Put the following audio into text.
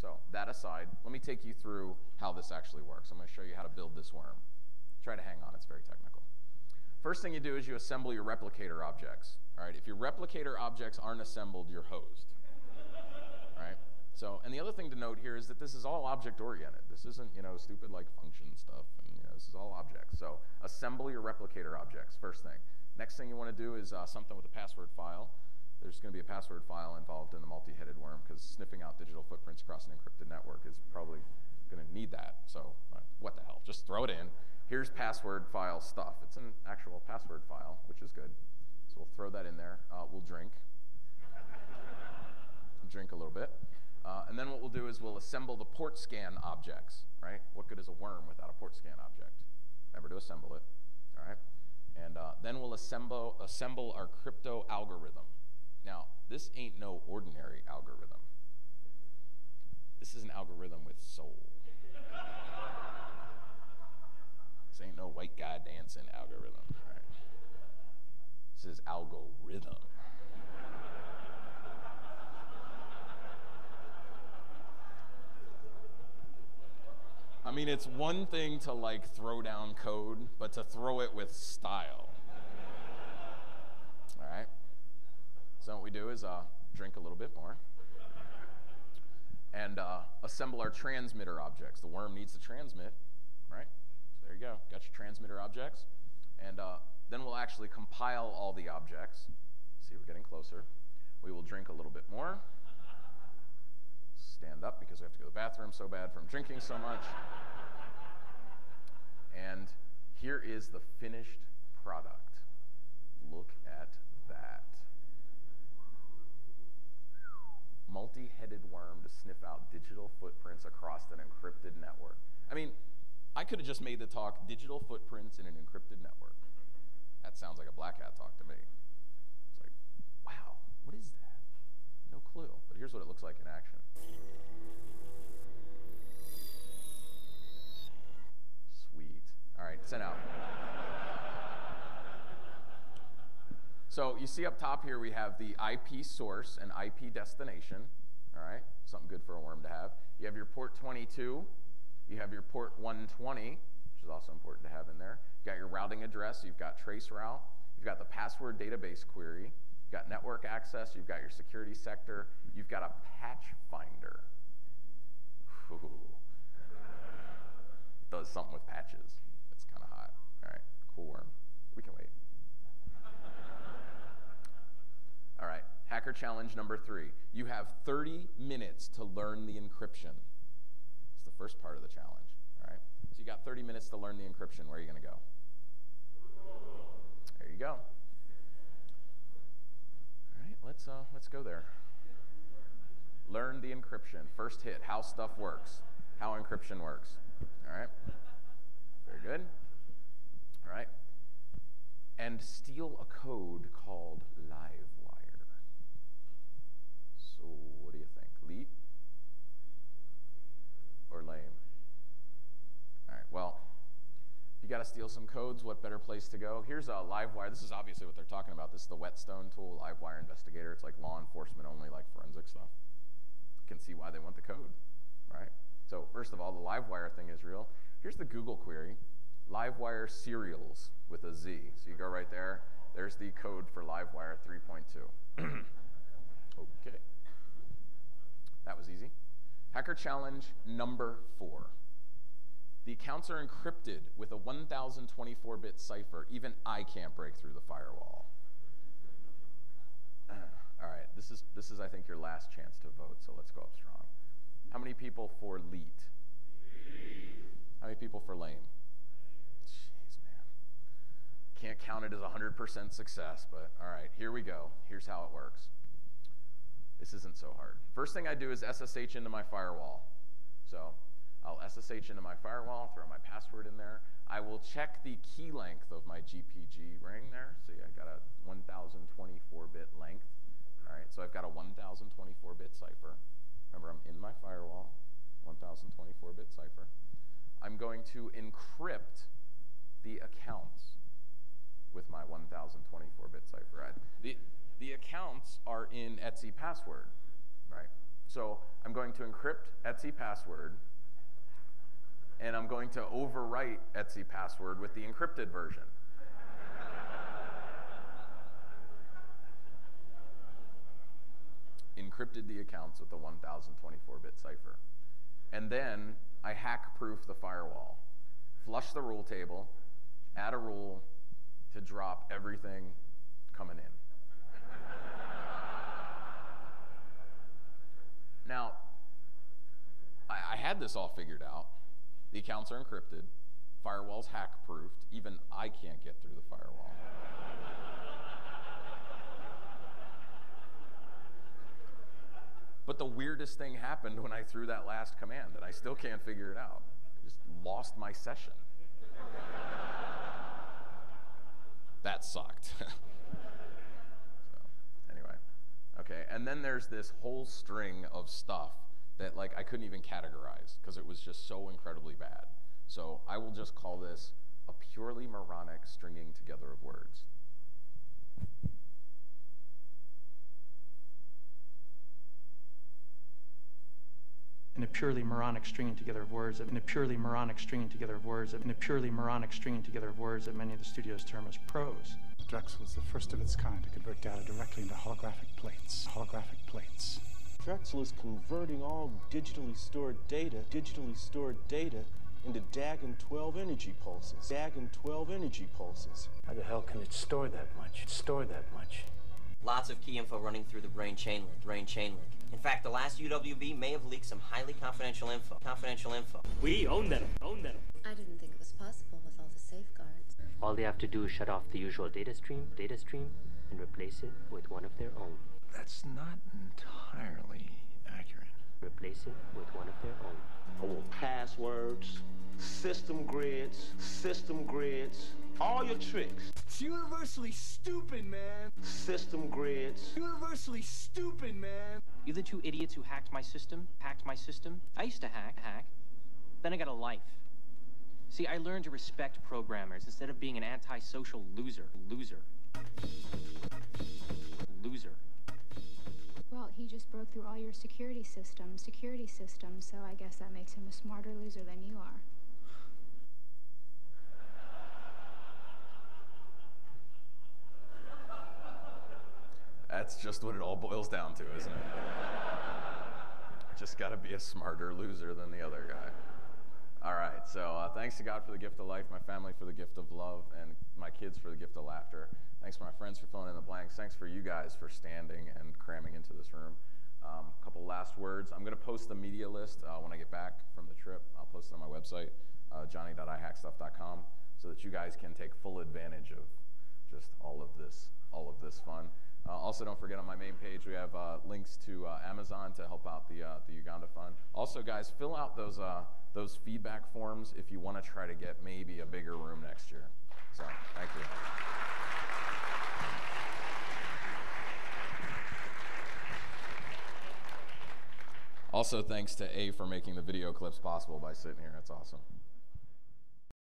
So that aside, let me take you through how this actually works. I'm going to show you how to build this worm. Try to hang on, it's very technical. First thing you do is you assemble your replicator objects. All right, if your replicator objects aren't assembled, you're hosed. All right. So, and the other thing to note here is that this is all object-oriented. This isn't, stupid like function stuff. And this is all objects. So, assemble your replicator objects. First thing. Next thing you want to do is something with a password file. There's going to be a password file involved in the multi-headed worm because sniffing out digital footprints across an encrypted network is probably going to need that. So, what the hell? Just throw it in. Here's password file stuff. It's an actual password file, which is good. So we'll throw that in there. We'll drink. Drink a little bit. And then what we'll do is we'll assemble the port scan objects, right? What good is a worm without a port scan object? Remember to assemble it, all right? And then we'll assemble our crypto algorithm. Now, this ain't no ordinary algorithm. This is an algorithm with soul. This ain't no white guy dancing algorithm, all right? This is algorithm. I mean, it's one thing to like throw down code, but to throw it with style. All right. So what we do is drink a little bit more and assemble our transmitter objects. The worm needs to transmit, right? So there you go. Got your transmitter objects. And then we'll actually compile all the objects. See, we're getting closer. We will drink a little bit more. Stand up because we have to go to the bathroom so bad from drinking so much. And here is the finished product. Look at that. Multi-headed worm to sniff out digital footprints across an encrypted network. I mean, I could have just made the talk digital footprints in an encrypted network. That sounds like a BlackHat talk to me. It's like, wow, what is that? No clue, but here's what it looks like in action. Sweet. All right, sent out. So you see up top here we have the IP source and IP destination. All right, something good for a worm to have. You have your port 22. You have your port 120, which is also important to have in there. You've got your routing address. You've got trace route. You've got the password database query. You've got network access. You've got your security sector. You've got a patch finder. Ooh. Does something with patches. It's kind of hot. All right, cool worm. We can wait. All right, hacker challenge number 3. You have 30 minutes to learn the encryption. It's the first part of the challenge. All right, so you got 30 minutes to learn the encryption. Where are you going to go? There you go. All right, let's go there. Learn the encryption. First hit, how stuff works, how encryption works. All right, very good. All right, and steal a code called Livewire. So what do you think? Leap or lame? All right, well, if you got to steal some codes, what better place to go? Here's a Livewire. This is obviously what they're talking about. This is the Whetstone tool, Livewire Investigator. It's like law enforcement only, like forensic stuff. You can see why they want the code, right? So first of all, the Livewire thing is real. Here's the Google query, Livewire serials with a Z. So you go right there. There's the code for Livewire 3.2. Okay. That was easy. Hacker challenge number 4. The accounts are encrypted with a 1024-bit cipher. Even I can't break through the firewall. All right, this is I think your last chance to vote, so let's go up strong. How many people for LEET? How many people for lame? Jeez, man. Can't count it as 100% success, but all right, here we go. Here's how it works. This isn't so hard. First thing I do is SSH into my firewall. So I'll SSH into my firewall, throw my password in there. I will check the key length of my GPG ring there. See, I got a 1024-bit length. All right, so I've got a 1024-bit cipher. Remember, I'm in my firewall, 1024-bit cipher. I'm going to encrypt the accounts with my 1024-bit cipher. The accounts are in Etsy password, right? So I'm going to encrypt Etsy password, and I'm going to overwrite Etsy password with the encrypted version. Encrypted the accounts with the 1024-bit cipher. And then I hack-proof the firewall. Flush the rule table, add a rule to drop everything coming in. Now, I had this all figured out. The accounts are encrypted, firewall's hack-proofed, even I can't get through the firewall. But the weirdest thing happened when I threw that last command, and I still can't figure it out. Just lost my session. That sucked. So, anyway. Okay, and then there's this whole string of stuff that like I couldn't even categorize because it was just so incredibly bad. So I will just call this a purely moronic stringing together of words. In a purely moronic stringing together of words, in a purely moronic stringing together of words, in a purely moronic stringing together of words that many of the studios term as prose. Drex was the first of its kind to convert data directly into holographic plates. Holographic plates. Drexel is converting all digitally stored data into DAG and 12 energy pulses. DAG and 12 energy pulses. How the hell can it store that much? Store that much? Lots of key info running through the brain chain link. In fact, the last UWB may have leaked some highly confidential info. We own them. I didn't think it was possible with all the safeguards. All they have to do is shut off the usual data stream, and replace it with one of their own. That's not entirely accurate. Replace it with one of their own. I want passwords, system grids, all your tricks. It's universally stupid, man. System grids. Universally stupid, man. You the two idiots who hacked my system? I used to hack. Then I got a life. See, I learned to respect programmers instead of being an antisocial loser. Well, he just broke through all your security systems, so I guess that makes him a smarter loser than you are. That's just what it all boils down to, isn't it? Just got to be a smarter loser than the other guy. All right, so thanks to God for the gift of life, my family for the gift of love, and my kids for the gift of laughter. Thanks to my friends for filling in the blanks. Thanks for you guys for standing and cramming into this room. A couple last words. I'm going to post the media list when I get back from the trip. I'll post it on my website, johnny.ihackstuff.com, so that you guys can take full advantage of just all of this fun. Also, don't forget on my main page we have links to Amazon to help out the Uganda Fund. Also, guys, fill out those feedback forms if you want to try to get maybe a bigger room next year. So, thank you. Also, thanks to A for making the video clips possible by sitting here. That's awesome.